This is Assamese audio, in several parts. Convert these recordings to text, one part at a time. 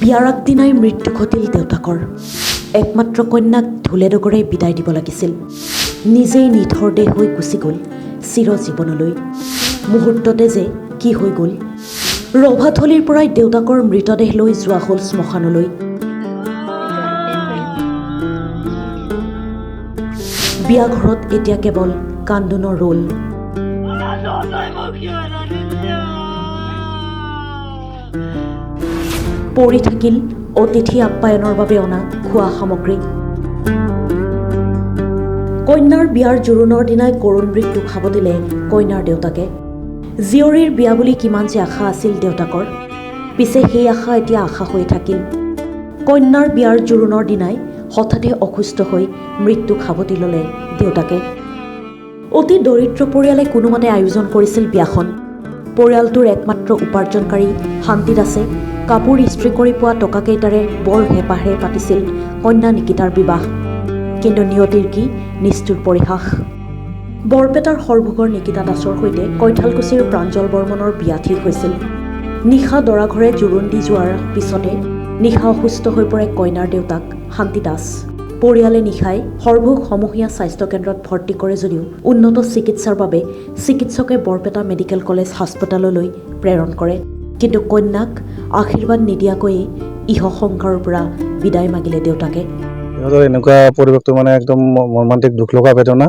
বিয়াৰ আগদিনাই মৃত্যু ঘটিল দেউতাকৰ। একমাত্ৰ কন্যাক ঢোলে ডগৰে বিদায় দিব লাগিছিল। নিজেই নিথৰ দেহ হৈ গুচি গ'ল চিৰ জীৱনলৈ। মুহূৰ্ততে যে কি হৈ গ'ল। ৰভাথলীৰ পৰাই দেউতাকৰ মৃতদেহ লৈ যোৱা হ'ল শ্মশানলৈ। বিয়া ঘৰত এতিয়া কেৱল কান্দোনৰ ৰোল। পৰি থাকিল অতিথি আপ্যায়নৰ বাবে অনা খোৱা সামগ্ৰী। কন্যাৰ বিয়াৰ জোৰোণৰ দিনাই কৰুণ মৃত্যু খাব দিলে কন্যাৰ দেউতাকে। জীয়ৰীৰ বিয়া বুলি কিমান যে আশা আছিল দেউতাকৰ, পিছে সেই আশা এতিয়া আশা হৈ থাকিল। কন্যাৰ বিয়াৰ জোৰোণৰ দিনাই হঠাতে অসুস্থ হৈ মৃত্যু সাৱটি ল'লে দেউতাকে। অতি দৰিদ্ৰ পৰিয়ালে কোনোমতে আয়োজন কৰিছিল বিয়াখন। পৰিয়ালটোৰ একমাত্ৰ উপাৰ্জনকাৰী শান্তি দাসে কাপোৰ ইস্ত্ৰি কৰি পোৱা টকাকেইটাৰে বৰ হেঁপাহেৰে পাতিছিল কন্যা নিকিতাৰ বিবাহ। কিন্তু নিয়তিৰ কি নিষ্ঠুৰ পৰিহাস। বৰপেটাৰ সৰভোগৰ নিকিতা দাসৰ সৈতে কৈঠালকুছিৰ প্ৰাঞ্জল বৰ্মনৰ বিয়া ঠিক হৈছিল। নিশা দৰাঘৰে জোৰোণ দি যোৱাৰ পিছতে নিশা অসুস্থ হৈ পৰে কন্যাৰ দেউতাক শান্তি দাস। পৰিয়ালে নিশাই সৰভোগ সমূহীয়া স্বাস্থ্যকেন্দ্ৰত ভৰ্তি কৰে যদিও উন্নত চিকিৎসাৰ বাবে চিকিৎসকে বৰপেটা মেডিকেল কলেজ হাস্পতাললৈ প্ৰেৰণ কৰে। কিন্তু কন্যাক আশীৰ্বাদ নিদিয়াকৈয়ে ইহ সংসাৰৰ পৰা বিদায় মাগিলে দেউতাকে। সিহঁতৰ এনেকুৱা পৰিৱেশটো মানে একদম মৰ্মান্তিক দুখ লগা বেদনা।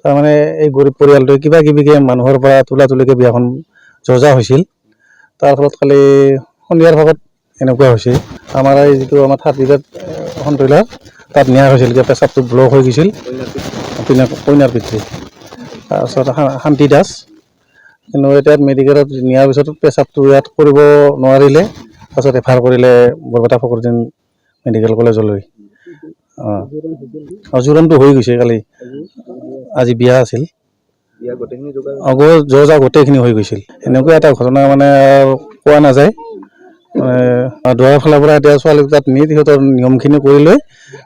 তাৰমানে এই গৰীব পৰিয়ালটোৱে কিবা কিবিকে মানুহৰ পৰা তোলা তুলিকে বিয়াখন জজা হৈছিল। তাৰ ফলত খালি সন্ধিয়াৰ ভাগত এনেকুৱা হৈছে। আমাৰ এই যিটো আমাৰ থাৰ্ড গ্ৰেড সন্ত্ৰলাৰ তাত নিয়া হৈছিল, পেচাবটো ব্লক হৈ গৈছিল কইনাৰ পিতৃ। তাৰপিছত শান্তি দাস, কিন্তু এতিয়া মেডিকেলত নিয়াৰ পিছত পেচাবটো ইয়াত কৰিব নোৱাৰিলে, তাৰপিছত ৰেফাৰ কৰিলে বৰপেটা ফকৰুদ্দিন মেডিকেল কলেজলৈ। জোৰোণটো হৈ গৈছে কালি, আজি বিয়া আছিল। জজা গোটেইখিনি হৈ গৈছিল। এনেকুৱা এটা ঘটনা মানে কোৱা নাযায়। দৰাৰ ফালৰ পৰা এতিয়া ছোৱালী তাত নি সিহঁতৰ নিয়মখিনি কৰি লৈ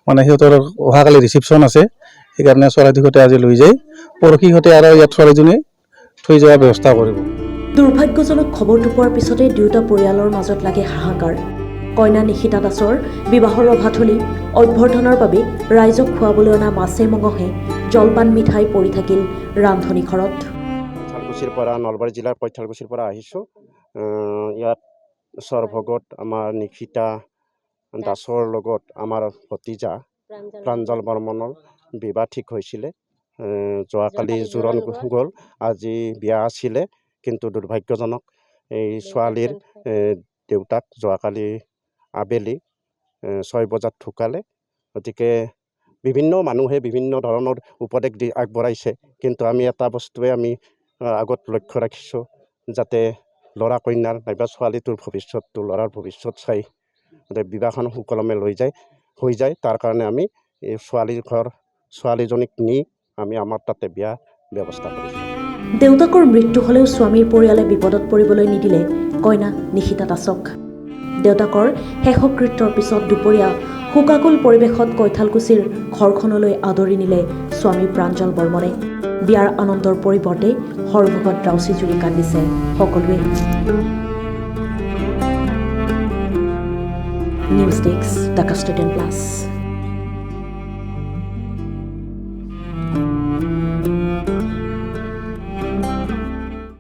মানে সিহঁতৰ অহাকালি ৰিচিপশ্যন আছে, সেইকাৰণে ছোৱালীহঁতে আজি লৈ যায়। পৰহিহঁতে আৰু ইয়াত ছোৱালীজনী থৈ যোৱাৰ ব্যৱস্থা কৰিব। দুৰ্ভাগ্যজনক খবৰটো পোৱাৰ পিছতে দুয়োটা পৰিয়ালৰ মাজত লাগে হাহাকাৰ। কন্যা নিশিতা দাসৰ বিবাহৰ ৰভাথলী অভ্যৰ্থনাৰ বাবে ৰাইজক খুৱাবলৈ অনা মাছে মঙহে জলপান মিঠাই পৰি থাকিল ৰান্ধনি ঘৰত। কৈঠালকুছিৰ পৰা নলবাৰী জিলাৰ কৈঠালকুছিৰ পৰা আহিছোঁ। ইয়াত সৰভোগত আমাৰ নিশিতা দাসৰ লগত আমাৰ ভতিজা প্ৰাঞ্জল বৰ্মনৰ বিবাহ ঠিক হৈছিলে। যোৱাকালি জোৰোণ গ'ল, আজি বিয়া আছিলে। কিন্তু দুৰ্ভাগ্যজনক এই ছোৱালীৰ দেউতাক যোৱাকালি আবেলি 6 বজাত ঢুকালে। গতিকে বিভিন্ন মানুহে বিভিন্ন ধৰণৰ উপদেশ আগবঢ়াইছে, কিন্তু আমি এটা বস্তুৱে আমি আগত লক্ষ্য ৰাখিছোঁ, যাতে ল'ৰা কন্যাৰ নাইবা ছোৱালীটোৰ ভৱিষ্যতটো ল'ৰাৰ ভৱিষ্যত চাই বিবাহখন সুকলমে হৈ যায়। তাৰ কাৰণে আমি এই ছোৱালীৰ ঘৰ ছোৱালীজনীক নি আমি আমাৰ তাতে বিয়া ব্যৱস্থা কৰিছোঁ। দেউতাকৰ মৃত্যু হ'লেও স্বামীৰ পৰিয়ালে বিপদত পৰিবলৈ নিদিলে কন্যা নিশিতা দাসক। দেউতাকৰ শেষকৃত্যৰ পিছত দুপৰীয়া শোকাকুল পৰিৱেশত কৈঠালকুছিৰ ঘৰখনলৈ আদৰি নিলে স্বামী প্ৰাঞ্জল বৰ্মনে। বিয়াৰ আনন্দৰ পৰিৱৰ্তে সৰভোগত ৰাউচি জুৰি কান্দিছে সকলোৱে। News desk, Dhaka student plus.